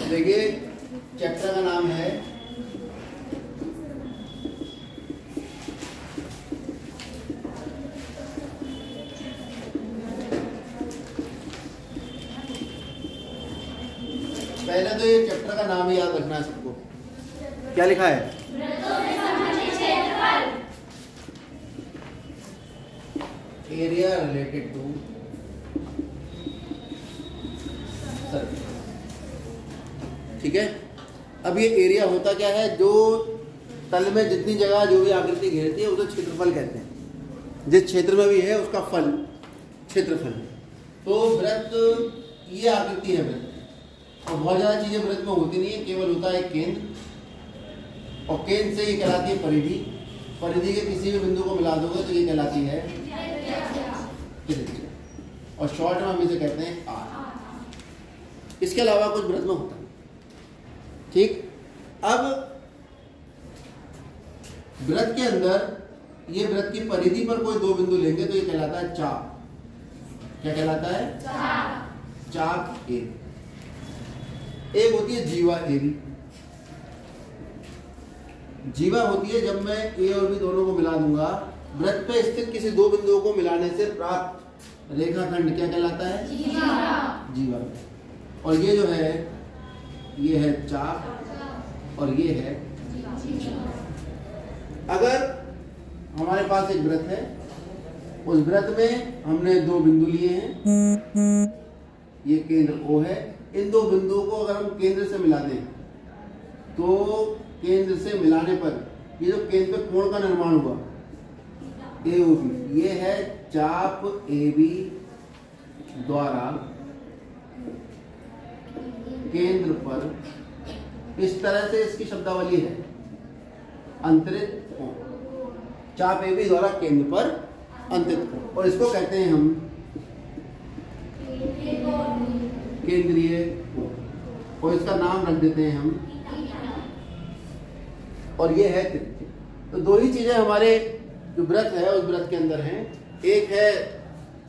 देखिए चैप्टर का नाम है पहले तो ये चैप्टर का नाम ही याद रखना है सबको। क्या लिखा है? Area related to circle. ठीक है। अब ये एरिया होता क्या है? जो तल में जितनी जगह जो भी आकृति घेरती है उसे क्षेत्रफल कहते हैं। जिस क्षेत्र में भी है उसका फल क्षेत्रफल है। तो वृत्त ये आकृति है वृत्त, और बहुत ज़्यादा चीज़ें वृत्त में होती नहीं है, केवल होता है केंद्र, और केंद्र से ये कहलाती है परिधि। परिधि के किसी भी बिंदु को मिला दोगे तो ये कहलाती है त्रिज्या, और शॉर्ट में हम इसे कहते हैं आर। इसके अलावा कुछ वृत्त में होता है। ठीक। अब वृत्त के अंदर ये वृत्त की परिधि पर कोई दो बिंदु लेंगे तो ये कहलाता है चाप। क्या कहलाता है? चाप ए। एक होती है जीवा ए बी। जीवा होती है जब मैं ए और बी दोनों को मिला दूंगा, वृत्त पे स्थित किसी दो बिंदुओं को मिलाने से प्राप्त रेखाखंड क्या कहलाता है? जीवा। और ये जो है ये है चाप और ये है जीवा। अगर हमारे पास एक वृत्त है, उस वृत्त में हमने दो बिंदु लिए हैं, ये केंद्र O है। इन दो बिंदुओं को अगर हम केंद्र से मिला दें तो केंद्र से मिलाने पर ये जो केंद्र पे कोण का निर्माण हुआ AOB, ये है चाप AB द्वारा केंद्र पर। इस तरह से इसकी शब्दावली है अंतरित कोण। चाप AB द्वारा केंद्र पर अंतरित कोण, और इसको कहते हैं हम केंद्रीय कोण, और इसका नाम रख देते हैं हम, और ये है त्रिज्या। तो दो ही चीजें हमारे जो वृत्त है उस वृत्त के अंदर हैं, एक है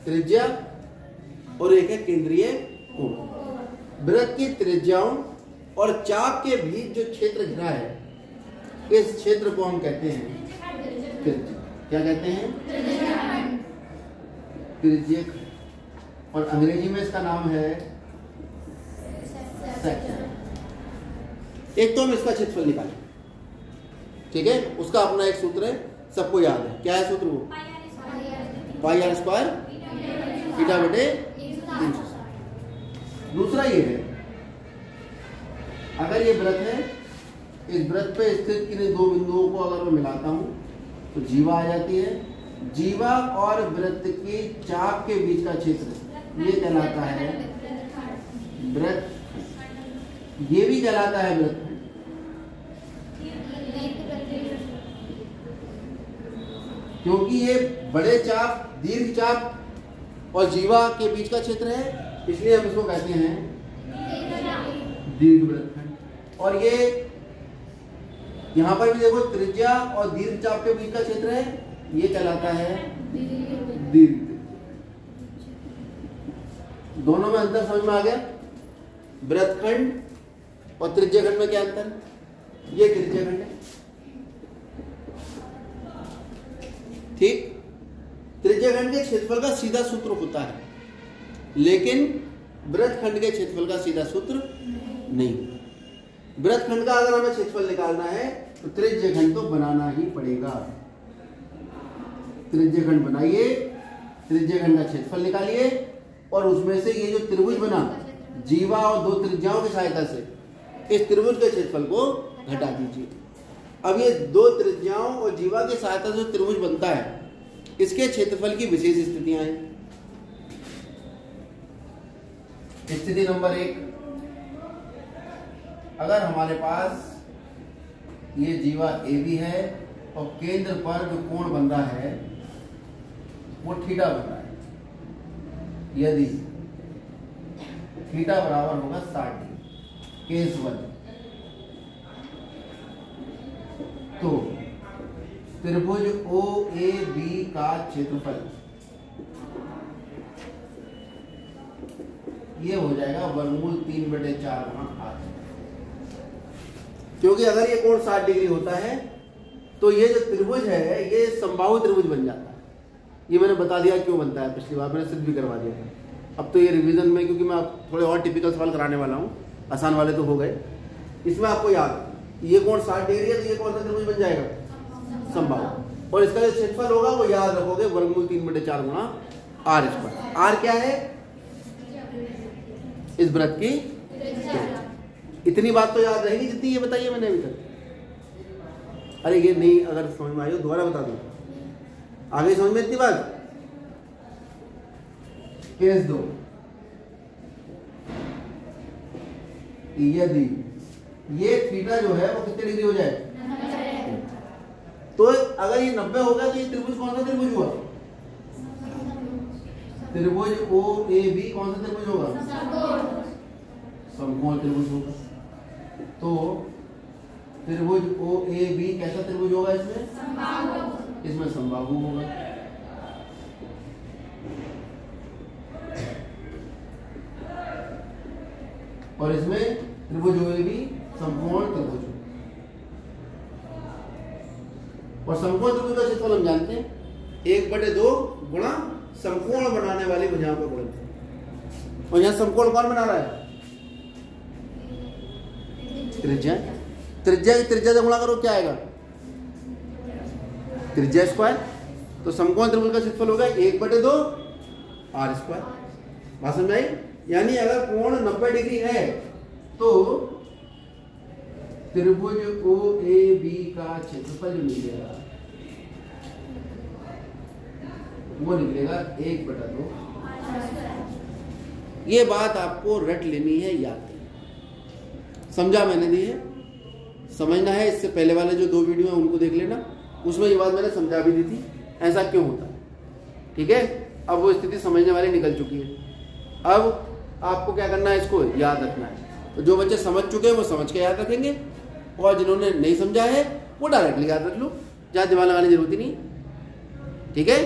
त्रिज्या और एक है केंद्रीय कोण। वृत्त की त्रिज्याओं और चाप के बीच जो क्षेत्र घिरा है, इस क्षेत्र को हम कहते हैं त्रिज्या। क्या कहते हैं? त्रिज्यक। और अंग्रेजी में इसका नाम है सेक्शन। एक तो हम इसका क्षेत्रफल निकालें, ठीक है। उसका अपना एक सूत्र है, सबको याद है। क्या है सूत्र? वो पाई आर स्क्वायर थीटा बटे 360। दूसरा ये है, अगर ये वृत्त है, इस वृत्त पे स्थित किन्हीं दो बिंदुओं को अगर मैं मिलाता हूं तो जीवा आ जाती है। जीवा और वृत्त की चाप के बीच का क्षेत्र ये कहलाता है वृत्त। ये भी कहलाता है वृत्त, क्योंकि ये बड़े चाप, दीर्घ चाप और जीवा के बीच का क्षेत्र है, इसलिए हम इसको कहते हैं दीर्घ वृत्तखंड। और ये यहां पर भी देखो त्रिज्या और दीर्घ चाप के बीच का क्षेत्र है, ये कहलाता है दीर्घ। दोनों में अंतर समझ में आ गया? वृत्तखंड और त्रिज्याखंड में क्या अंतर? ये त्रिज्याखंड है, ठीक। त्रिज्याखंड के क्षेत्रफल का सीधा सूत्र होता है, लेकिन वृत्तखंड के क्षेत्रफल का सीधा सूत्र नहीं। वृत्तखंड का अगर हमें क्षेत्रफल निकालना है तो त्रिज्याखंड तो बनाना ही पड़ेगा। त्रिज्याखंड बनाइए, त्रिज्याखंड का क्षेत्रफल निकालिए, और उसमें से ये जो त्रिभुज बना जीवा और दो त्रिज्याओं की सहायता से, इस त्रिभुज के क्षेत्रफल को घटा दीजिए। अब ये दो त्रिज्याओं और जीवा की सहायता से त्रिभुज बनता है, इसके क्षेत्रफल की विशेष स्थितियां हैं। स्थिति नंबर 1, अगर हमारे पास ये जीवा AB है और केंद्र पर जो कोण बन रहा है वो थीटा बन रहा है, यदि थीटा बराबर होगा 60 डिग्री, केस 1, तो त्रिभुज OAB का क्षेत्रफल ये हो जाएगा वर्गमूल 3/4 गुणा 8। क्योंकि अगर ये कोण 60 डिग्री होता है तो ये जो त्रिभुज है ये समबाहु त्रिभुज बन जाता है। ये मैंने बता दिया क्यों बनता है, पिछली बार मैंने सिद्ध भी करवा दिया था। अब तो ये रिवीजन में, क्योंकि मैं अब थोड़े और टिपिकल सवाल कराने वाला हूँ, आसान वाले तो हो गए, इसमें आपको याद ये कोण 60 डिग्री है तो ये कौन सा त्रिभुज बन जाएगा, समबाहु। और इसका जो क्षेत्रफल होगा वो याद रखोगे वर्गमूल 3/4 गुणा r²। r क्या है, इस वृत्त की इतनी बात तो याद रहेगी जितनी ये बताइए मैंने अभी तक। अरे ये नहीं, अगर समझ में आई हो दोबारा बता दूं, आगे समझ में इतनी बात। केस 2, यदि ये थीटा जो है वो कितने डिग्री हो जाए, तो अगर ये 90 होगा तो ये त्रिभुज कौन सा त्रिभुज हुआ, त्रिभुज OAB कौन सा त्रिभुज होगा, समकोण त्रिभुज होगा। तो त्रिभुज OAB कैसा त्रिभुज होगा, इसमें समबाहु होगा। और इसमें त्रिभुज OAB समकोण त्रिभुज। और समकोण त्रिभुज का क्षेत्रफल हम जानते हैं 1/2 गुणा समकोण बनाने वाली भुजाओं का गुणनफल। और यहाँ समकोण कौन बना रहा है, त्रिज्या। त्रिज्या की त्रिज्या से गुणा करो, क्या आएगा, त्रिज्या स्क्वायर। तो समकोण त्रिभुज का क्षेत्रफल होगा 1/2 r²। बात समझ आई। यानी अगर कोण 90 डिग्री है तो त्रिभुज OAB का क्षेत्रफल जो निकलेगा वो निकलेगा 1/2। ये बात आपको रट लेनी है, याद समझा मैंने दी है, समझना है। इससे पहले वाले जो 2 वीडियो हैं उनको देख लेना, उसमें ये बात मैंने समझा भी दी थी ऐसा क्यों होता है। ठीक है, अब वो स्थिति समझने वाली निकल चुकी है। अब आपको क्या करना है, इसको याद रखना है। तो जो बच्चे समझ चुके हैं वो समझ के याद रखेंगे, और जिन्होंने नहीं समझा है वो डायरेक्टली याद रख लो, ज़्यादा दिमाग लगाने की जरूरत ही नहीं। ठीक है,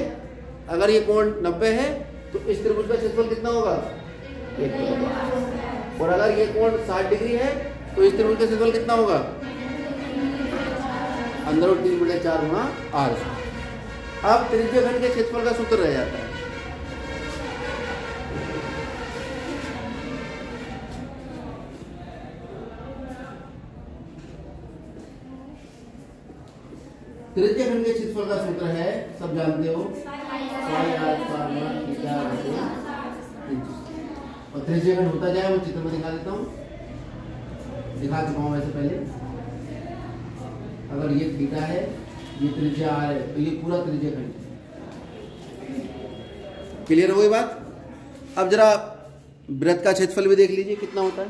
अगर ये कोण 90 है तो इस त्रिभुज का क्षेत्रफल कितना होगा, 1/2। और अगर ये कोण 60 डिग्री है तो इस त्रिभुज का क्षेत्रफल कितना होगा, अंदर 3/4 गुणा r। अब त्रिज्यखंड के क्षेत्रफल का सूत्र रह जाता है, त्रिज्यखंड के क्षेत्रफल का सूत्र है, सब जानते हो, और त्रिज्यखंड होता क्या है वो चित्र में दिखा देता हूँ, दिखा चुका हूँ वैसे पहले। अगर ये थीटा है, ये त्रिज्या r है, तो ये पूरा त्रिज्यखंड। क्लियर हो गई बात। अब जरा वृत्त का क्षेत्रफल भी देख लीजिए कितना होता है,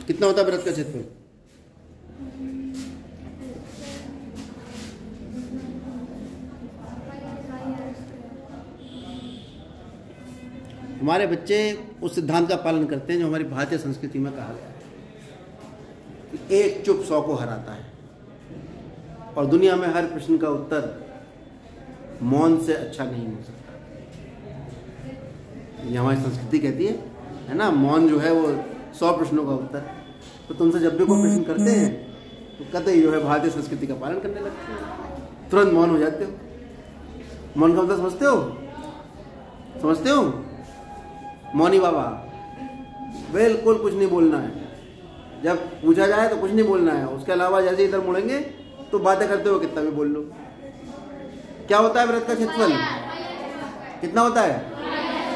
कितना होता है वृत्त का क्षेत्रफल। हमारे बच्चे उस सिद्धांत का पालन करते हैं जो हमारी भारतीय संस्कृति में कहा गया है, एक चुप 100 को हराता है। और दुनिया में हर प्रश्न का उत्तर मौन से अच्छा नहीं हो सकता। ये हमारी संस्कृति कहती है ना, मौन जो है वो 100 प्रश्नों का उत्तर। तो तुमसे जब भी कोई प्रश्न करते हैं तो कतई जो है भारतीय संस्कृति का पालन करने लगते हैं, तुरंत मौन हो जाते हो। मौन का मतलब समझते हो, समझते हो, मौनी बाबा, बिल्कुल कुछ नहीं बोलना है। जब पूछा जाए तो कुछ नहीं बोलना है, उसके अलावा जैसे इधर मुड़ेंगे तो बातें करते हो कितना भी बोल लो। क्या होता है वृत्त का क्षेत्रफल, कितना होता है,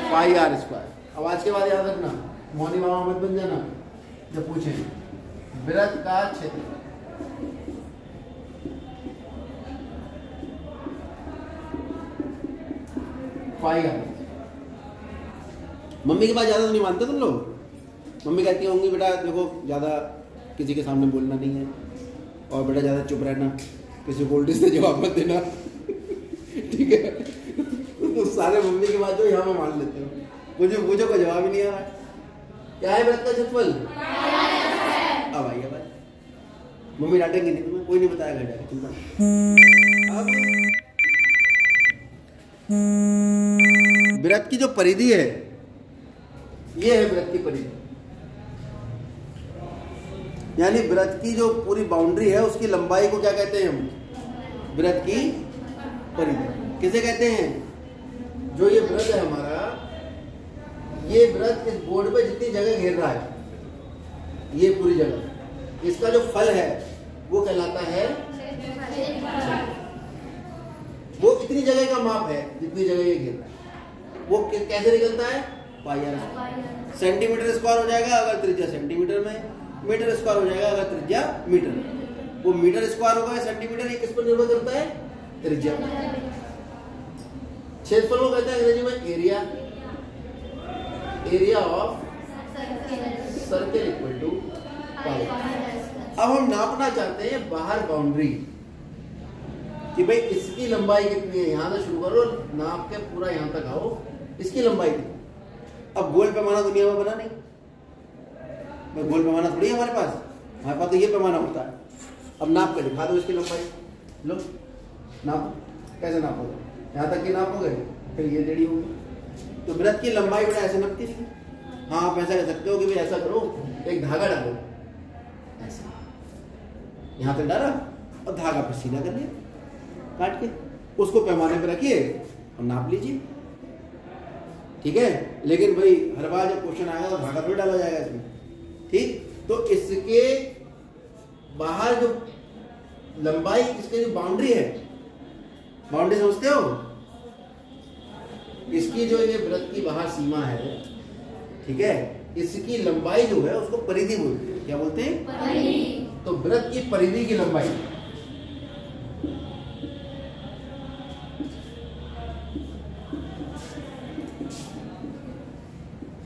πr²। अब आज के बाद याद रखना, मौनी बाबा मत बन जाना जब पूछे वृत्त का क्षेत्रफल। πr। मम्मी की बात ज़्यादा तो नहीं मानते तुम लोग। मम्मी कहती होंगी बेटा देखो ज़्यादा किसी के सामने बोलना नहीं है, और बेटा ज़्यादा चुप रहना, किसी को उल्टी से जवाब मत देना। ठीक है, तो सारे मम्मी की बात जो यहाँ में मान लेते हो। मुझे पूछो का जवाब ही नहीं आ रहा। क्या है वृत्त का क्षेत्रफल, अब आइए बात, मम्मी डांटेंगी नहीं तुम्हें, कोई नहीं बताया घर जाके, चिंता। अब वृत्त की जो परिधि है, ये है वृत्त की परिधि, यानी वृत्त की जो पूरी बाउंड्री है उसकी लंबाई को क्या कहते हैं हम? वृत्त की परिधि। किसे कहते हैं? जो ये वृत्त है हमारा, ये वृत्त इस बोर्ड पे जितनी जगह घेर रहा है, ये पूरी जगह, इसका जो फल है वो कहलाता है, वो इतनी जगह का माप है जितनी जगह ये घेर रहा है। वो कैसे निकलता है? पाई आर स्क्वायर। सेंटीमीटर स्क्वायर हो जाएगा अगर त्रिज्या सेंटीमीटर में, मीटर स्क्वायर हो जाएगा अगर त्रिज्या मीटर में। वो मीटर स्क्वायर होगा या सेंटीमीटर, ये किस पर निर्भर करता है? त्रिज्या। क्षेत्रफल को कहते हैं अंग्रेजी में area. Area of circle equal to pi. अब हम नापना चाहते हैं बाहर बाउंड्री कि भाई इसकी लंबाई कितनी है, यहां से शुरू करो, नाप के पूरा यहां तक आओ, इसकी लंबाई कितनी। अब गोल पैमाना दुनिया में बना नहीं, गोल पैमाना थोड़ी है हमारे पास तो ये पैमाना होता है। अब नाप के दिखा दो इसकी लंबाई, लो नापो। कैसे नापोगे? यहाँ तक की नापोगे, फिर ये टेढ़ी होगी। तो वृत्त की लंबाई बड़ा ऐसे नापती नहीं। हाँ, आप ऐसा कह सकते हो कि भाई ऐसा करो, एक धागा डालो, ऐसा यहाँ तक डाला और धागा फिर सीधा कर लिया काट के, उसको पैमाने पे रखिए और नाप लीजिए, ठीक है। लेकिन भाई हर बार जब क्वेश्चन आएगा तो धागा थोड़ी डाला जाएगा इसमें, ठीक। तो इसके बाहर जो लंबाई, इसकी जो बाउंड्री है, बाउंड्री समझते हो? इसकी जो ये वृत्त की बाहर सीमा है, ठीक है, इसकी लंबाई जो है उसको परिधि बोलते हैं। क्या बोलते हैं? परिधि। तो वृत्त की परिधि की लंबाई,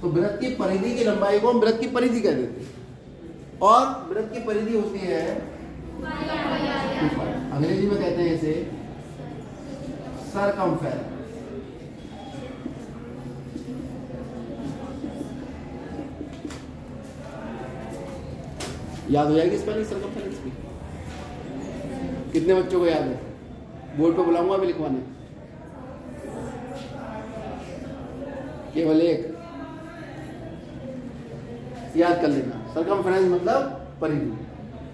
तो वृत्त की परिधि की लंबाई को हम वृत्त की परिधि कह देते हैं। और वृत्त की परिधि होती है, अंग्रेजी में कहते हैं इसे सरकमफेरेंस। याद हो जाएगी स्पेलिंग सरकमफेरेंस की? कितने बच्चों को याद है? बोर्ड पे बुलाऊंगा अभी लिखवाने, केवल एक याद कर लेना। सरकमफेरेंस मतलब परिधि,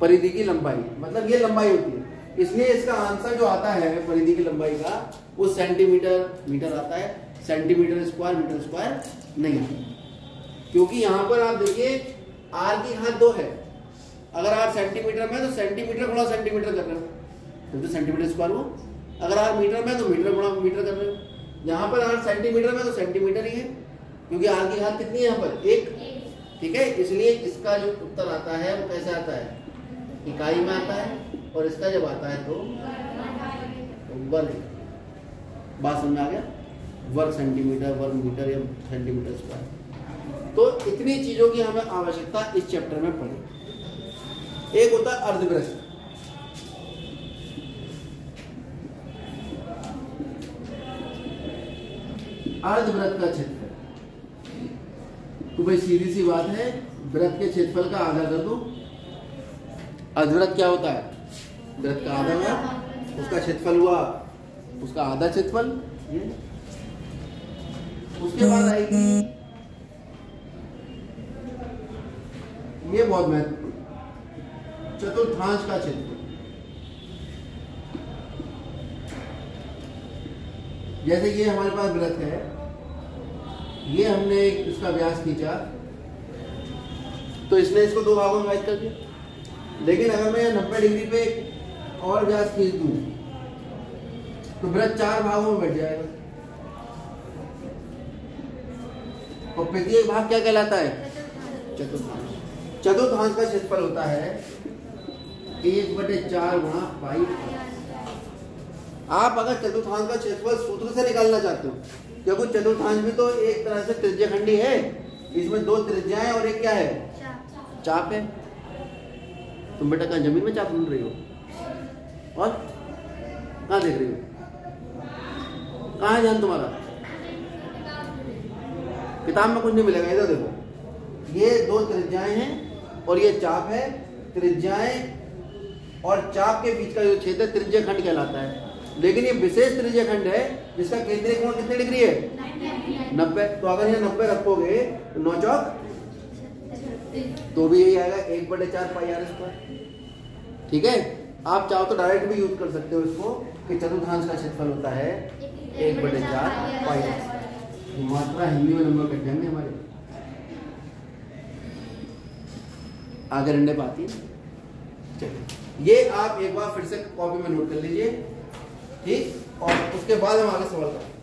परिधि की लंबाई, मतलब ये लंबाई होती है। इसलिए इसका आंसर जो आता है परिधि की लंबाई का, वो सेंटीमीटर मीटर आता है, सेंटीमीटर स्क्वायर मीटर स्क्वायर नहीं आता, क्योंकि यहां पर आप देखिए आर की घात 2 है। अगर आर सेंटीमीटर में तो सेंटीमीटर गुणा सेंटीमीटर कर रहे हो, तो सेंटीमीटर स्क्वायर हो। अगर आर मीटर में तो मीटर गुणा मीटर कर रहे हो। यहाँ पर आर सेंटीमीटर में तो सेंटीमीटर ही है, क्योंकि आर की घात कितनी है यहाँ पर? 1, ठीक है। इसलिए इसका जो उत्तर आता है वो कैसे आता है? इकाई में आता है, और इसका जब आता है तो वर्ग। बात समझ आ गया? वर्ग सेंटीमीटर, वर्ग मीटर या सेंटीमीटर स्क्वायर। तो इतनी चीजों की हमें आवश्यकता इस चैप्टर में पड़ी। एक होता है अर्धवृत्त, अर्धवृत्त का क्षेत्रफल। तो भाई सीधी सी बात है, वृत्त के क्षेत्रफल का आधा कर दो। अर्धवृत्त क्या होता है? वृत्त का आधा है, उसका क्षेत्रफल हुआ उसका आधा क्षेत्रफल। उसके बाद आएगी, ये बहुत महत्वपूर्ण, चतुर्थांश का क्षेत्रफल। जैसे ये हमारे पास वृत्त है, ये हमने इसका व्यास खींचा, तो इसने इसको 2 भागों में विभाजित कर दिया। लेकिन अगर मैं 90 डिग्री पे और व्यास खींच दूं तो वृत्त 4 भागों में बढ़ जाएगा। और प्रत्येक भाग क्या कहलाता है? चतुर्थांश। चतुर्थांश का क्षेत्रफल होता है 1/4 गुणा पाई। आप अगर चतुर्थांश का क्षेत्रफल सूत्र से निकालना चाहते हो, क्योंकि चतुर्थांश भी तो एक तरह से त्रिज्याखंडी है, इसमें 2 त्रिज्याएं और एक क्या है? चाप है। तुम बेटा कहाँ जमीन में चाप ढूंढ रही हो? और कहाँ देख रही हो? कहाँ है ध्यान तुम्हारा? किताब में कुछ नहीं मिलेगा, इधर देखो। ये 2 त्रिज्याएं हैं और ये चाप है। त्रिज्याएं और चाप के बीच का जो क्षेत्र त्रिज्याखंड कहलाता है। लेकिन ये विशेष त्रिज्य खंड है जिसका केंद्रीय कोण कितने डिग्री है? 90। तो अगर यहाँ 90 रखोगे तो 9 चौक तो भी यही आएगा 1/4 पाई आर स्क्वायर। ठीक है, आप चाहो तो डायरेक्ट भी यूज कर सकते हो इसको कि चतुर्थांश का क्षेत्रफल होता है 1/4 पाई आर स्क्वायर। मात्रा हिंदी में नंबर कट जाएंगे हमारे, आगे रंडे पाती। चलिए ये आप एक बार फिर से कॉपी में नोट कर लीजिए, ठीक, और उसके बाद हम आगे सवाल करें।